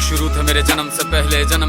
शुरू थे मेरे जन्म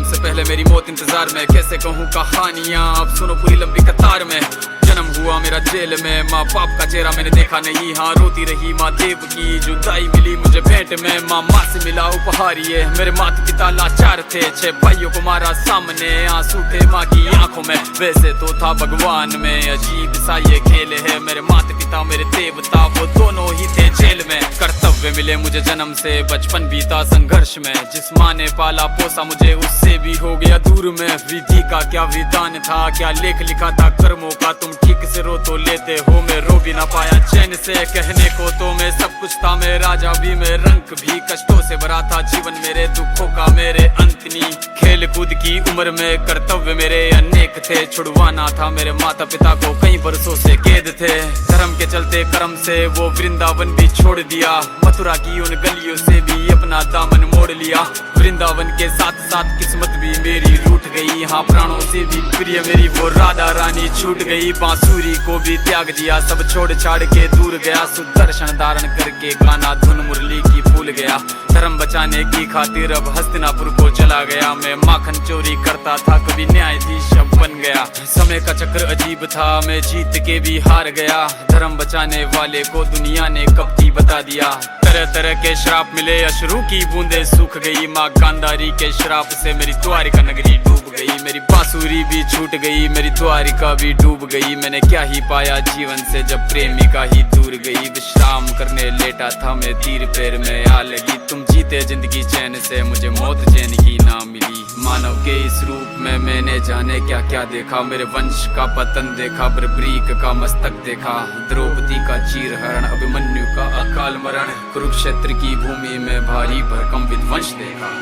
से पहले मेरी मौत इंतजार में। कैसे कहूँ कहानियाँ, अब सुनो पूरी लंबी कतार में। जन्म हुआ मेरा जेल में, माँ बाप का चेहरा मैंने देखा नहीं। हाँ रोती रही माँ देव की जुदाई मिली मुझे भेंट में। माँ से मिला उपहार ये, मेरे माता पिता लाचार थे। 6 भाइयों को मारा सामने, आंसू थे माँ की आंखों में। वैसे तो था भगवान में, अजीब सा ये खेल है। मेरे माता पिता मेरे देवता, वो दोनों ही थे जेल में। कर्तव्य मिले मुझे जन्म से, बचपन बीता संघर्ष में। जिस माँ ने पाला पोसा मुझे, उससे भी हो गया दूर में। विधि का क्या विधान था, क्या लेख लिखा था कर्मों का। तुम ठीक से रो तो लेते हो, मैं रो भी ना पाया चैन से। कहने को तो मैं सब कुछ था, मैं राजा भी, मैं रंग भी। कष्टों से भरा था जीवन मेरे, दुखों का मेरे अंत नहीं। खेल कूद की उम्र में कर्तव्य मेरे अनेक थे। छुड़वाना था मेरे माता पिता को, कई बरसों से कैद थे। धर्म के चलते कर्म से वो वृंदावन भी छोड़ दिया। मथुरा की उन गलियों से भी अपना दामन मोड़ लिया। वृंदावन के साथ साथ किस्मत भी मेरी रूठ गई। हाँ प्राणों से भी प्रिय मेरी वो राधा रानी छूट गई। बांसुरी को भी त्याग दिया, सब छोड़ छाड़ के दूर गया। सुदर्शन धारण करके गाना धुन मुरली की भूल गया। धर्म बचाने की खातिर अब हस्तिनापुर को चला गया। मैं माखन चोरी करता था, कभी न्यायाधीश अब बन गया। समय का चक्र अजीब था, मैं जीत के भी हार गया। धर्म बचाने वाले को दुनिया ने कपटी बता दिया। तरह तरह के श्राप मिले, अश्रु की बूंदे सूख गई। माँ गांधारी के श्राप से मेरी द्वारिका नगरी डूब गई। मेरी बांसुरी भी छूट गई, मेरी द्वारिका भी डूब गई। मैंने क्या ही पाया जीवन से, जब प्रेमिका ही दूर गई। विश्राम करने लेटा था मैं, तीर पैर में आ लगी। तुम जीते जिंदगी चैन से, मुझे मौत चैन की ना मिली। मानव के इस रूप में मैंने जाने क्या क्या देखा। मेरे वंश का पतन देखा, बर्बरीक का मस्तक देखा। द्रौपदी का चीरहरण, अभिमन्यु का अकाल मरण। कुरुक्षेत्र की भूमि में भारी भरकम विध्वंस देखा।